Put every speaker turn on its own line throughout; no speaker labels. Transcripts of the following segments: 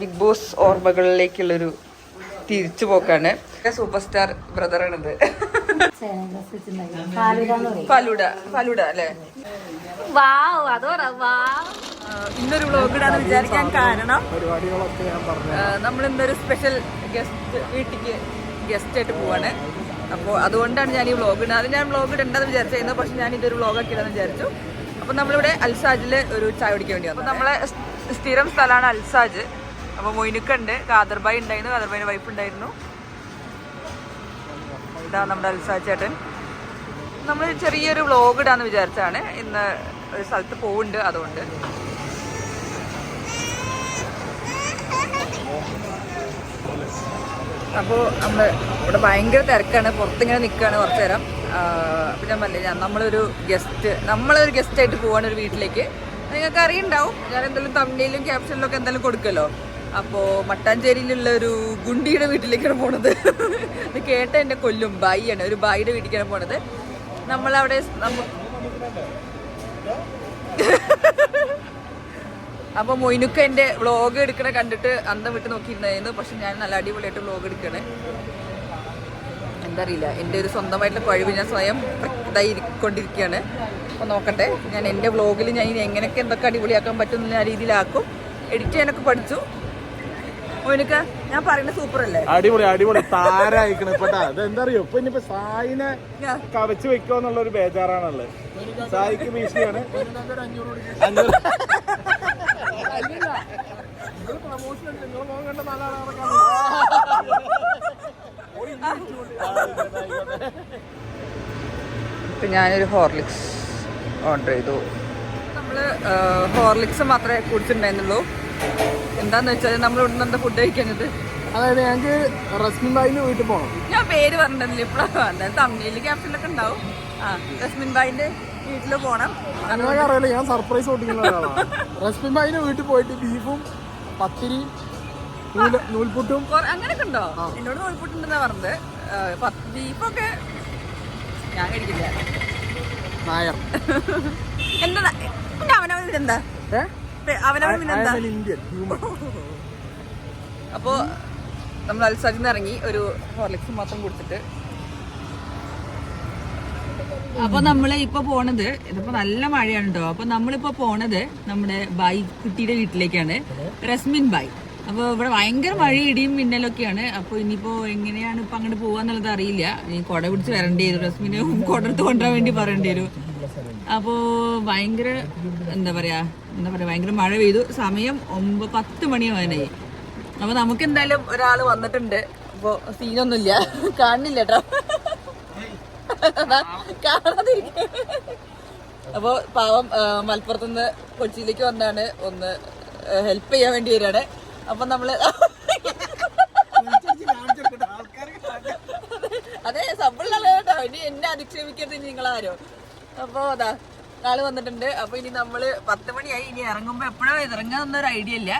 Big Boss ഓർമ്മകളിലേക്കുള്ളൊരു തിരിച്ചുപോക്കാണ്. Super star ബ്രദറാണിത്. ഫലൂഡ ഫലൂഡ അല്ലേ? ഇന്നൊരു വ്ളോഗ് ഇടാന്ന് വിചാരിക്കാൻ കാരണം നമ്മൾ ഇന്നൊരു സ്പെഷ്യൽ വീട്ടിലേക്ക് ഗസ്റ്റ് ആയിട്ട് പോവാണ്. അപ്പോൾ അതുകൊണ്ടാണ് ഞാൻ ഈ വ്ളോഗ് ഇടുന്നത്. അത് ഞാൻ വ്ളോഗ് ഇടണ്ടെന്ന് വിചാരിച്ചിരുന്നു, പക്ഷെ ഞാൻ ഇതൊരു വ്ളോഗാക്കി ഇടാന്ന് വിചാരിച്ചു. അപ്പോൾ നമ്മളിവിടെ അൽസാജിൽ ഒരു ചായ കുടിക്കാൻ വേണ്ടി വന്നു. അപ്പോൾ നമ്മളെ സ്ഥിരം സ്ഥലമാണ് അൽസാജ്. അപ്പോൾ മൊയ്നുക്കുണ്ട്, കാദർബായി ഉണ്ടായിരുന്നു, കാദർബായിൻ്റെ വൈഫ് ഉണ്ടായിരുന്നു. ഇതാ നമ്മുടെ അൽസാജ് ചേട്ടൻ. നമ്മൾ ചെറിയൊരു വ്ളോഗ് ഇടാന്ന് വിചാരിച്ചാണ്. ഇന്ന് ഒരു സ്ഥലത്ത് പോകുന്നുണ്ട്, അതുകൊണ്ട്. അപ്പോൾ നമ്മൾ ഇവിടെ ഭയങ്കര തിരക്കാണ്, പുറത്തിങ്ങനെ നിൽക്കുകയാണ് കുറച്ച് നേരം. അപ്പം ഞാൻ പറഞ്ഞില്ല, നമ്മളൊരു ഗസ്റ്റായിട്ട് പോവാണ് ഒരു വീട്ടിലേക്ക്. നിങ്ങൾക്ക് അറിയുണ്ടാവും, ഞാൻ എന്തെങ്കിലും തമിഴിലും ക്യാപ്ഷനിലും ഒക്കെ എന്തായാലും കൊടുക്കുമല്ലോ. അപ്പോൾ മട്ടാഞ്ചേരിയിലുള്ള ഒരു ഗുണ്ടിയുടെ വീട്ടിലേക്കാണ് പോണത്. ഇത് കേട്ട എന്നെ കൊല്ലും. ബായിയാണ്, ഒരു ബായിയുടെ വീട്ടിലേക്കാണ് പോണത്. നമ്മളവിടെ അപ്പോൾ മൊയ്നുക്ക എൻ്റെ വ്ളോഗ് എടുക്കണ കണ്ടിട്ട് അന്തം വിട്ട് നോക്കിയിരുന്നായിരുന്നു. പക്ഷെ ഞാൻ നല്ല അടിപൊളിയായിട്ട് വ്ളോഗ് എടുക്കണേ. എന്താ അറിയില്ല, എൻ്റെ ഒരു സ്വന്തമായിട്ടുള്ള കഴിവ് ഞാൻ സ്വയം ഇതായിക്കൊണ്ടിരിക്കുകയാണ്. അപ്പോൾ നോക്കട്ടെ, ഞാൻ എൻ്റെ വ്ളോഗിൽ ഞാൻ ഇനി എങ്ങനെയൊക്കെ എന്തൊക്കെ അടിപൊളിയാക്കാൻ പറ്റുന്ന രീതിയിലാക്കും. എഡിറ്റ് ചെയ്യാനൊക്കെ പഠിച്ചു. മൊയ്നുക്ക, ഞാൻ പറയുന്നത് സൂപ്പർ അല്ലേ?
അടിപൊളി അടിപൊളി താരായിക്കണ. അതെന്താ അറിയോ, ഇപ്പൊ ഇനിയിപ്പോ സായിനെ കവച്ച് വെക്കോന്നുള്ള ഒരു ബേജാറാണുള്ളത്. സായിക്ക് ഭീഷണിയാണ്.
ഇപ്പം ഞാനൊരു ഹോർലിക്സ് ഓർഡർ ചെയ്തു. നമ്മൾ ഹോർലിക്സ് മാത്രമേ കുടിച്ചിട്ടുണ്ടായിരുന്നുള്ളൂ. എന്താന്ന് വെച്ചാൽ നമ്മൾ ഇവിടുന്ന് എന്താ ഫുഡ് കഴിക്കുന്നത്.
അതായത് ഞങ്ങൾക്ക് റസ്മിൻ ബായിന്റെ വീട്ടിൽ പോകണം.
ഞാൻ പേര് പറഞ്ഞില്ല ഇപ്പോഴാണ്, തമിഴില് ക്യാപ്ഷനിലൊക്കെ ഉണ്ടാവും. റസ്മിൻ ബായിന്റെ വീട്ടിൽ പോകണം.
അങ്ങനെ അറിയില്ല, ഞാൻ സർപ്രൈസ് ഓട്ടിക്കുന്ന ഒരാളാണ്. റസ്മിൻ ബായിന്റെ വീട്ടിൽ പോയിട്ട് ബീഫും പത്തിരി നൂൽപുട്ടും
അങ്ങനെയൊക്കെ ഉണ്ടോ? എന്നോട് നൂൽപുട്ടുണ്ടെന്നാ പറഞ്ഞത്. ബീഫൊക്കെ ഞാൻ കഴിക്കില്ല.
നായർ
എന്താ അവനവനെന്താ അവനവനെന്താ
ഇന്ത്യൻ.
അപ്പോൾ നമ്മൾ അൽസാജിൽ നിന്ന് ഇറങ്ങി ഒരു ഹോർലിക്സ് മാത്രം കുടിച്ചിട്ട്. അപ്പോൾ നമ്മൾ ഇപ്പോൾ പോണത്, ഇതിപ്പോൾ നല്ല മഴയാണ് കേട്ടോ. അപ്പോൾ നമ്മളിപ്പോൾ പോണത് നമ്മുടെ ബായ് കുട്ടിയുടെ വീട്ടിലേക്കാണ്, റസ്മിൻ ബായ്. അപ്പോൾ ഇവിടെ ഭയങ്കര മഴ ഇടിയും മിന്നലൊക്കെയാണ്. അപ്പോൾ ഇനിയിപ്പോൾ എങ്ങനെയാണ് ഇപ്പം അങ്ങോട്ട് പോകാന്നുള്ളത് അറിയില്ല. ഈ കുട പിടിച്ച് വരേണ്ടി വരും, റസ്മിനെ കുടത്ത് കൊണ്ടുവരാൻ വേണ്ടി പറയേണ്ടി വരും. അപ്പോൾ ഭയങ്കര എന്താ പറയുക ഭയങ്കര മഴ പെയ്തു. സമയം 10 മണിയാവാനായി. അപ്പോൾ നമുക്ക് എന്തായാലും ഒരാൾ വന്നിട്ടുണ്ട്. അപ്പോൾ സീനൊന്നുമില്ല, കാണുന്നില്ല കേട്ടോ, കാണാതിരിക്കും. അപ്പോൾ പാവം മലപ്പുറത്തുനിന്ന് കൊച്ചിയിലേക്ക് വന്നാണ്, ഒന്ന് ഹെൽപ്പ് ചെയ്യാൻ വേണ്ടി വരികയാണ്. അപ്പം നമ്മള് അതെ സബിളല്ല കേട്ടോ, ഇനി എന്നെ അധിക്ഷേപിക്കരുത് ഇനി നിങ്ങളാരോ. അപ്പോൾ അതാ ആള് വന്നിട്ടുണ്ട്. അപ്പോൾ ഇനി നമ്മൾ 10 മണിയായി. ഇനി ഇറങ്ങുമ്പോൾ എപ്പോഴോ ഇറങ്ങാന്നൊരു ഐഡിയ ഇല്ല.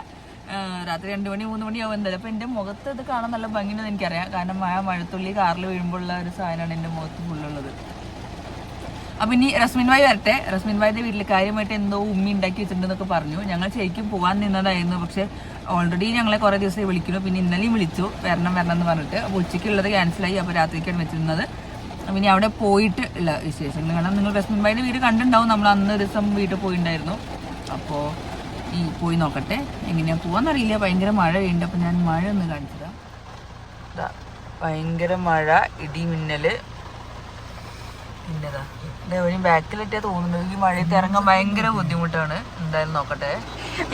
രാത്രി 2 മണി 3 മണിയാവും എന്തായാലും. അപ്പോൾ എൻ്റെ മുഖത്ത് ഇത് കാണാൻ നല്ല ഭംഗിയുണ്ടെന്ന് എനിക്കറിയാം. കാരണം മഴത്തുള്ളി കാറിൽ വീഴുമ്പോഴുള്ള ഒരു സാധനമാണ് എൻ്റെ മുഖത്ത് ഫുള്ളുള്ളത്. അപ്പം ഇനി റസ്മിൻ ഭായ് വരട്ടെ. റസ്മിൻ ഭായിൻ്റെ വീട്ടിൽ കാര്യമായിട്ട് എന്തോ ഉമ്മി ഉണ്ടാക്കി വെച്ചിട്ടുണ്ടെന്നൊക്കെ പറഞ്ഞു. ഞങ്ങൾ ശരിക്കും പോകാൻ നിന്നതായിരുന്നു. പക്ഷേ ഓൾറെഡി ഞങ്ങളെ കുറേ ദിവസമായി വിളിക്കുന്നു. പിന്നെ ഇന്നലെയും വിളിച്ചു വരണം എന്ന് പറഞ്ഞിട്ട്. അപ്പോൾ ഉച്ചയ്ക്കുള്ളത് ക്യാൻസലായി. അപ്പോൾ രാത്രിക്കാണ് വെച്ചിരുന്നത്. അപ്പം ഇനി അവിടെ പോയിട്ട് ഉള്ള വിശേഷങ്ങൾ കാരണം നിങ്ങൾ റസ്മിൻ ഭായിൻ്റെ വീട് കണ്ടിട്ടുണ്ടാവും. നമ്മൾ അന്ന് ഒരു ദിവസം വീട്ടിൽ പോയിട്ടുണ്ടായിരുന്നു. അപ്പോൾ ഈ പോയി നോക്കട്ടെ എങ്ങനെയാണ് പോകാമെന്നറിയില്ല. ഭയങ്കര മഴ പെയ്യുന്നുണ്ട്. അപ്പം ഞാൻ മഴ ഒന്ന് കാണിച്ചതാണ്. ഇതാ ഭയങ്കര മഴ, ഇടി മിന്നൽ. പിന്നെതാ ഇതെവിടെയും ബാക്കിലിട്ടാ തോന്നുന്നത്. ഈ മഴയത്ത് ഇറങ്ങാൻ ഭയങ്കര ബുദ്ധിമുട്ടാണ്. എന്തായാലും നോക്കട്ടെ.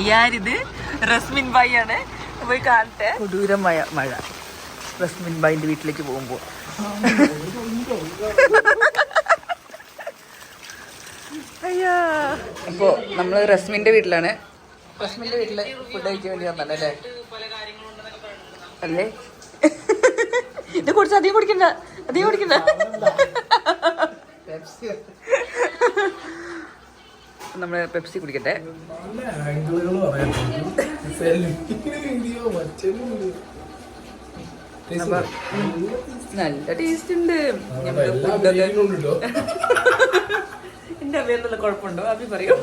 ഞാനിത് റസ്മിൻ ഭായി ആണ്, പോയി കാണട്ടെ. കൊടൂരമായ മഴ റസ്മിൻ ഭായിൻ്റെ വീട്ടിലേക്ക് പോകുമ്പോൾ. അയ്യാ, അപ്പോൾ നമ്മൾ റസ്മിൻ്റെ വീട്ടിലാണ്. റസ്മിൻ്റെ വീട്ടിൽ ഫുഡ് കഴിക്കാൻ വേണ്ടി വന്നല്ലേ അല്ലേ? ഇത് കുടിച്ച അധികം കുടിക്കണ്ട. നമ്മള് പെപ്സി കുടിക്കട്ടെ. നല്ല ടേസ്റ്റ് ഉണ്ട്. എന്റെ അഭിയെന്നുള്ള കുഴപ്പമുണ്ടോ? അഭി പറയൂ.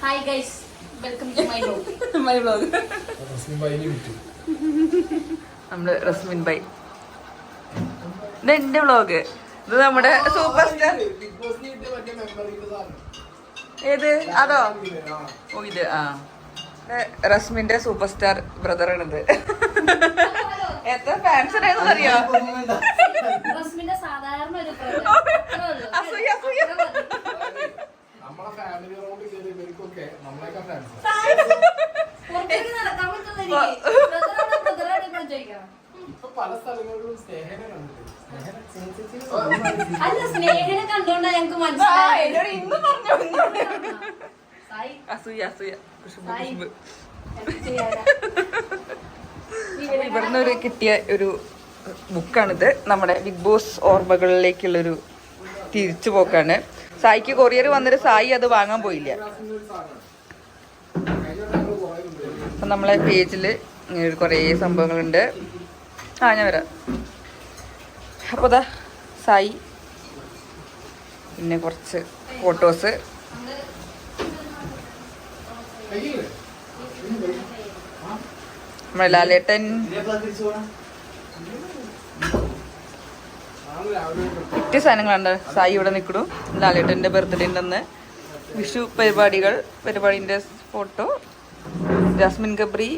Hi guys, welcome to my vlog.
My vlog. നമ്മള് റസ്മിൻ ബൈ. ഇത് എന്റെ വ്ലോഗ്. ഇത് നമ്മുടെ സൂപ്പർ സ്റ്റാർ. ഏത്? അതോ? ഓ ഇത് റസ്മിന്റെ സൂപ്പർ സ്റ്റാർ ബ്രദറാണിത്. എത്ര ഫാൻസ് ഉണ്ടായിരുന്നു അറിയോ?
റസ്മിന്റെ സാധാരണ ഒരു
അസൂയ അസൂയ.
നടക്കാൻ പറ്റുന്ന
പല സ്ഥലങ്ങളിലും
അല്ല, സ്നേഹനെ കണ്ടോണ്ടാ ഞങ്ങക്ക് മനസ്സിലായി.
ഇന്ന് പറഞ്ഞു അസൂയ അസൂയ. ഇവിടുന്ന് ഒരു കിട്ടിയ ഒരു ബുക്കാണിത്. നമ്മുടെ ബിഗ് ബോസ് ഓർമ്മകളിലേക്കുള്ളൊരു തിരിച്ചു പോക്കാണ്. സായിക്ക് കൊറിയർ വന്നിട്ട് സായി അത് വാങ്ങാൻ പോയില്ല. അപ്പം നമ്മളെ പേജിൽ കുറേ സംഭവങ്ങളുണ്ട്. ഞാൻ വരാം. അപ്പോൾ അതാ സായി, പിന്നെ കുറച്ച് ഫോട്ടോസ്. നമ്മുടെ ലാലേട്ടൻ ഒറ്റ സാധനങ്ങളുണ്ട്. സായി ഇവിടെ നിൽക്കണു. ലാലേട്ടൻ്റെ ബർത്ത്ഡേ ഉണ്ടെന്ന്. വിഷു പരിപാടിൻ്റെ ഫോട്ടോ. ജാസ്മിൻ ഗബ്രി,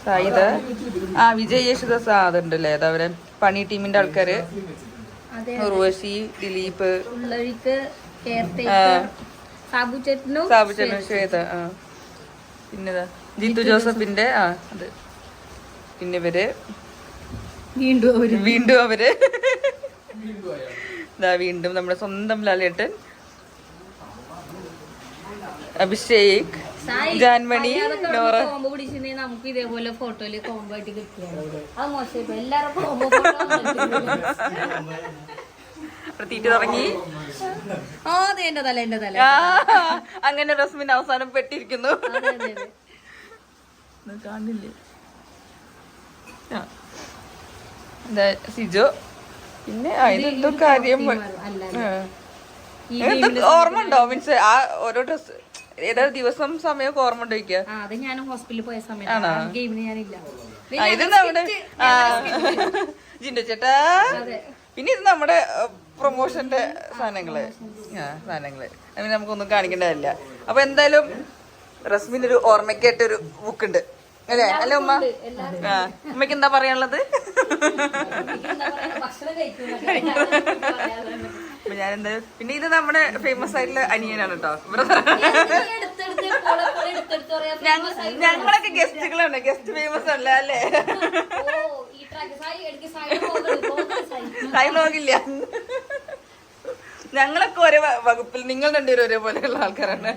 സായിദ്, വിജയ് യേശുദാസ്. അതുണ്ടല്ലേ, അതവരെ പണി ടീമിന്റെ ആൾക്കാര്. ഉർവശി, ദിലീപ്, സാബുചേട്ടനും ശ്വേത. പിന്നെതാ ജിത്തു ജോസഫിന്റെ അത്. പിന്നെ ഇവര് വീണ്ടും അവര് വീണ്ടും നമ്മുടെ സ്വന്തം ലാലേട്ടൻ, അഭിഷേക്, ജാൻമണി, നോറ.
നമുക്ക് ഇതേപോലെ ഫോട്ടോയില് കോംബോ ആയിട്ട് കിട്ടിയാണ്. അത് മോശം. എല്ലാരും കോംബോ
തീറ്റ തുടങ്ങി.
എന്റെ തല
അങ്ങനെ റസ്മിൻ അവസാനം പെട്ടിരിക്കുന്നു. കാണില്ലേ സിജോ. പിന്നെ ഇതെന്തോ കാര്യം ഓർമ്മ ഉണ്ടോ? മീൻസ് ആ ഓരോ ഡ്രസ് ഏതാ ദിവസം സമയമൊക്കെ ഓർമ്മ ഉണ്ടോ?
അത് ഞാൻ ഹോസ്പിറ്റലിൽ പോയ സമയത്ത് ഗെയിമിന് ഞാനില്ല.
ഇത് നമ്മുടെ ജിൻഡോ ചേട്ടാ. പിന്നെ ഇത് നമ്മുടെ പ്രൊമോഷന്റെ സാധനങ്ങള് അങ്ങനെ നമുക്കൊന്നും കാണിക്കേണ്ടതല്ല. അപ്പൊ എന്തായാലും റസ്മിൻ ഒരു ഓർമ്മയ്ക്കായിട്ടൊരു ബുക്ക് ഉണ്ട് അല്ലേ? അല്ലേ ഉമ്മ? ഉമ്മയ്ക്ക് എന്താ പറയാനുള്ളത്? അപ്പൊ ഞാൻ എന്തായാലും പിന്നെ ഇത് നമ്മുടെ ഫേമസ് ആയിട്ടുള്ള അനിയനാണ് കേട്ടോ. ഞങ്ങളൊക്കെ ഗസ്റ്റുകളാണ്. ഗസ്റ്റ് ഫേമസ് അല്ല അല്ലേ? സായി നോക്കില്ല. ഞങ്ങളൊക്കെ ഒരേ വകുപ്പിൽ, നിങ്ങൾ രണ്ടുപേരും ഒരേപോലെയുള്ള ആൾക്കാരാണ്.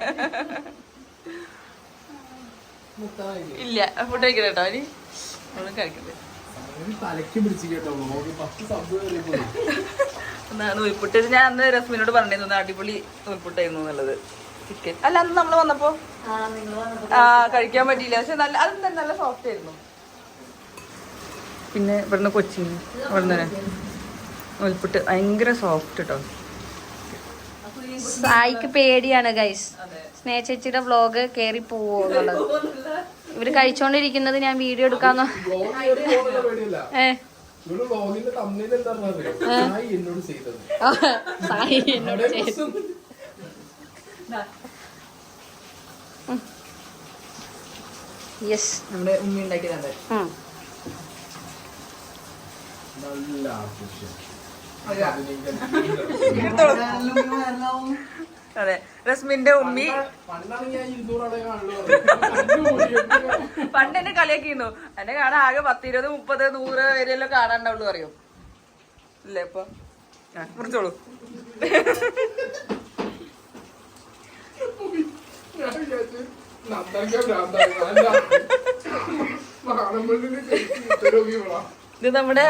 ഇല്ല, ഫുഡ് കഴിക്കട്ടെ കേട്ടോ. ഇനി നമ്മൾ കഴിക്കട്ടെ. നൂൽപുട്ട് ഞാൻ അന്ന് രശ്മിനോട് പറഞ്ഞിരുന്നു അടിപൊളി നൂൽപുട്ടായിരുന്നു എന്നുള്ളത്. ചിക്കൻ അല്ല അന്ന് നമ്മള് വന്നപ്പോ കഴിക്കാൻ പറ്റിയില്ല. പക്ഷെ നല്ല അത് നല്ല സോഫ്റ്റ് ആയിരുന്നു. പിന്നെ ഇവിടുന്ന് കൊച്ചിൻ ഇവിടുന്ന് നൂൽപുട്ട് ഭയങ്കര സോഫ്റ്റ് കേട്ടോ.
സായിക്ക് പേടിയാണ് ഗൈസ്. സ്നേഹചേച്ചിയുടെ വ്ലോഗ് കേറി പോവോ എന്നുള്ളത്. ഇവര് കഴിച്ചോണ്ടിരിക്കുന്നത് ഞാൻ വീഡിയോ എടുക്കാന്നോ. സായി എന്നോട് ചെയ്തു. യെസ്,
നമ്മുടെ ഉമ്മി ഉണ്ടാക്കിയതാണ്. അതെ, റസ്മിന്റെ ഉമ്മി പണ്ട് എന്നെ കളിയാക്കിയിരുന്നു. എന്നെ കാണാൻ ആകെ 10, 20, 30, 100 വരെയല്ലോ കാണാണ്ടാവുള്ളൂ അറിയോ? ഇല്ലേ? ഇപ്പൊ മുറിച്ചോളൂ. ഇത് നമ്മുടെ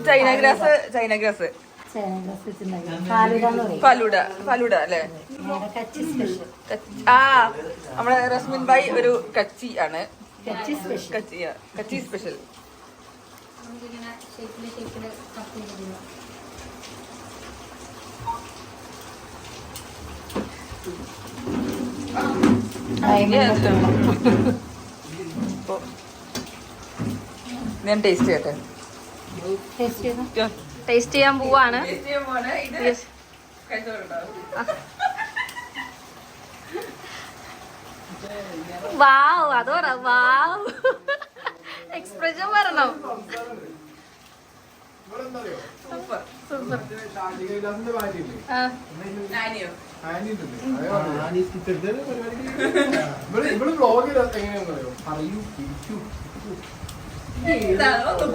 ചൈന ഗ്രാസ് ഫലൂഡ അല്ലേ? ആ നമ്മുടെ റസ്മിൻ ഭായ് ഒരു കച്ചി ആണ്. കച്ചി സ്പെഷ്യൽ. ഞാൻ ടേസ്റ്റ് ചെയ്യട്ടെ.
ടേസ്റ്റ് ചെയ്യാൻ പോവാണ്. വാവ്, അതോറ വാവ്, എക്സ്പ്രഷൻ വരണം.
സൂപ്പർ.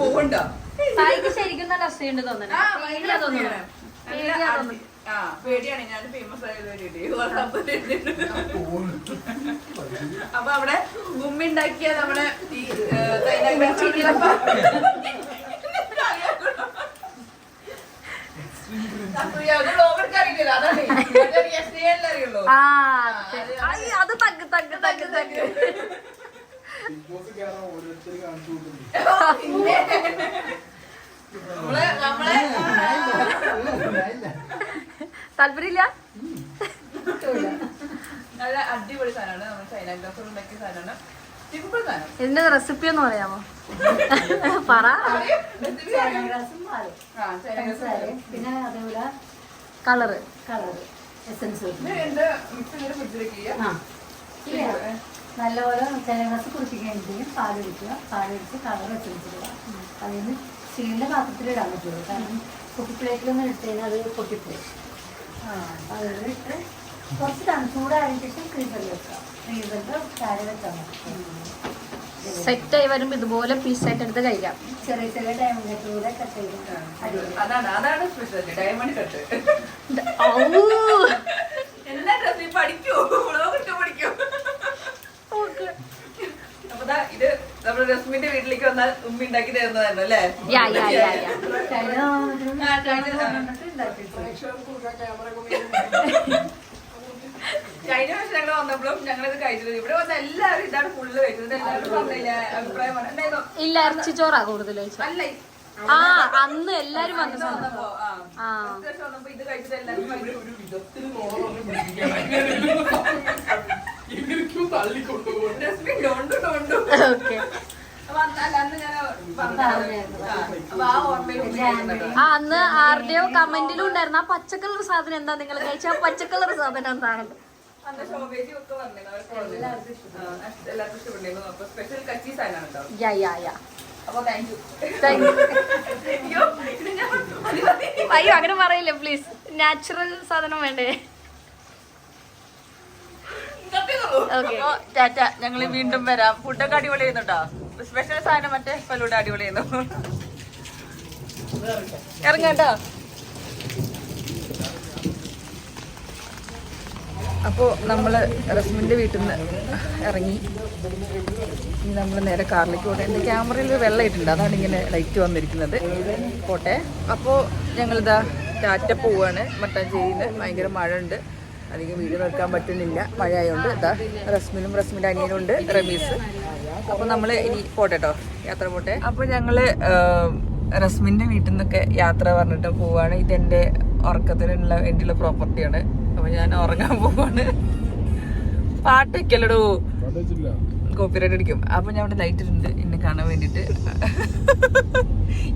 പോകണ്ട.
സായിക്ക് ശരിക്കും നല്ല അസുഖമുണ്ട് തോന്നുന്നു.
പേടിയാണ്. ഞാൻ ഫേമസ് ആയത്. അപ്പൊ അവിടെ ഉമ്മ ഉണ്ടാക്കിയ നമ്മുടെ
അത് തഗ് തഗ് തഗ് തഗ്. താല്പര്യമില്ല.
നല്ല അടിപൊളി സാധനമാണ്. നമ്മൾ ചൈന ഗ്ലാസ് ഉണ്ടാക്കിയ സാധനമാണ്. സിമ്പിൾ സാധനം.
ഇതിന്റെ റെസിപ്പി ഒന്ന് പറയാമോ? പറ.
പിന്നെ അതേപോലെ
കളറ്
എസൻസ്
ഫ്രിഡ്ജിലേക്ക്
നല്ലപോലെ ചിലഗ്ലാസ് കുടിപ്പിക്കുകയും ചെയ്യും. പാലൊഴിക്കുക, പാലൊഴിച്ച് കളർ എസൻസ് ഇടുക. അതിൽ നിന്ന് സ്റ്റീലിൻ്റെ പാത്രത്തിൽ ഇടാൻ പറ്റുള്ളൂ. കാരണം കുട്ടി പ്ലേറ്റിലൊന്നും ഇട്ട് കഴിഞ്ഞാൽ അത് പൊട്ടിപ്പോയി. അതിലിട്ട് കുറച്ച് ചൂടായതിനു ശേഷം ഫ്രീസറിൽ വെക്കുക. ഫ്രീസറിൽ താഴെ വെച്ചാൽ മതി.
സെറ്റ് ആയി വരുമ്പോ ഇതുപോലെ പീസായിട്ട് എടുത്ത് കഴിക്കാം.
ചെറിയ ചെറിയ ഡയമണ്ടിലൂടെ കട്ട് ചെയ്ത്
അതാണ് സ്പെഷ്യൽ ഡയമണ്ട് കട്ട്. എല്ലാ ഡ്രസ്സിൽ പഠിക്കൂ. പഠിക്കൂ. അപ്പൊ ഇത് നമ്മുടെ റസ്മിന്റെ വീട്ടിലേക്ക് വന്നാൽ ഉമ്മ ഉണ്ടാക്കി തരുന്നതായിരുന്നു അല്ലേ? കഴിഞ്ഞ വർഷം ഞങ്ങൾ വന്നപ്പോഴും ഞങ്ങളിത് കഴിച്ചത്. ഇവിടെ വന്ന എല്ലാവരും ഇതാണ് ഫുള്ള് കഴിച്ചത്. എല്ലാവരും പറഞ്ഞില്ല അഭിപ്രായം പറഞ്ഞോ?
ഇല്ല, ഇറച്ചിച്ചോറാ കൂടുതൽ.
അല്ല,
ആ അന്ന് എല്ലാരും വന്ന
വന്നപ്പോ ഇത് കഴിച്ചത് എല്ലാവരും
അന്ന് ആരുടെയോ കമന്റിലും ഉണ്ടായിരുന്നു ആ പച്ചക്കളർ സാധനം എന്താ നിങ്ങൾ കഴിച്ച ആ പച്ചക്കളർ സാധനം എന്താണെന്ന്. അയ്യോ അങ്ങനെ പറയില്ല പ്ലീസ്. നാച്ചുറൽ സാധനം വേണ്ടേ?
ടാറ്റ. ഞങ്ങള് വീണ്ടും വരാം. ഫുഡൊക്കെ അടിപൊളി ചെയ്യുന്നുണ്ടോ? സ്പെഷ്യൽ സാധനം മറ്റേ ഫലൂഡ അടിപൊളി ചെയ്യുന്നു. ഇറങ്ങാട്ടോ. അപ്പോൾ നമ്മൾ റസ്മിൻ്റെ വീട്ടിൽ നിന്ന് ഇറങ്ങി. ഇനി നമ്മൾ നേരെ കാറിലേക്ക് പോകട്ടെ. എൻ്റെ ക്യാമറയിൽ വെള്ളം ഇട്ടുണ്ട്, അതാണ് ഇങ്ങനെ ലൈറ്റ് വന്നിരിക്കുന്നത്. പോട്ടെ. അപ്പോൾ ഞങ്ങളിതാ ടാറ്റ പോവുകയാണ്. മട്ടാഞ്ചേരിയിൽ ഭയങ്കര മഴ ഉണ്ട്. അധികം വീഡിയോ എടുക്കാൻ പറ്റുന്നില്ല, മഴ ആയതുകൊണ്ട്. ഇതാ റസ്മിനും റസ്മിൻ്റെ അനിയനും ഉണ്ട്, റമീസ്. അപ്പോൾ നമ്മൾ ഇനി പോട്ടെ കേട്ടോ, യാത്ര പോട്ടെ. അപ്പോൾ ഞങ്ങൾ റസ്മിൻ്റെ വീട്ടിൽ നിന്നൊക്കെ യാത്ര പറഞ്ഞിട്ട് പോവുകയാണ്. ഇതെൻ്റെ ഉറക്കത്തിനുള്ള വേണ്ടിയുള്ള പ്രോപ്പർട്ടിയാണ്. അപ്പോൾ ഞാൻ ഉറങ്ങാൻ പോവാണ്. പാട്ട് വെക്കല്ലടോ, കോപ്പിറൈറ്റ് അടിക്കും. അപ്പോൾ ഞാൻ ഇവിടെ ലൈറ്റ് ഇട്ടുണ്ട് എന്നെ കാണാൻ വേണ്ടിയിട്ട്.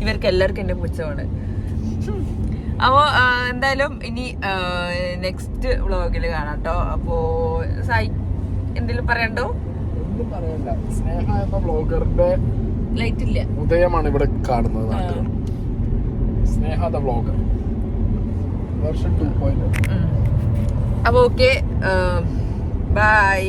ഇവർക്ക് എല്ലാവർക്കും എൻ്റെ പുച്ഛമാണ്. അപ്പോൾ എന്തായാലും ഇനി നെക്സ്റ്റ് വ്ളോഗിൽ കാണാം കേട്ടോ. അപ്പോൾ സായി എന്തെങ്കിലും പറയണ്ടോ?
ഒന്നും പറയണ്ട. സ്നേഹ എന്ന വ്ളോഗറിന്റെ
ലൈറ്റ് ഇല്ല,
ഉദയമാണ് ഇവിടെ കാണുന്നത്. സ്നേഹ ദ വ്ളോഗർ വെർഷൻ 2.0.
അപ്പോൾ ഓക്കെ, ബൈ.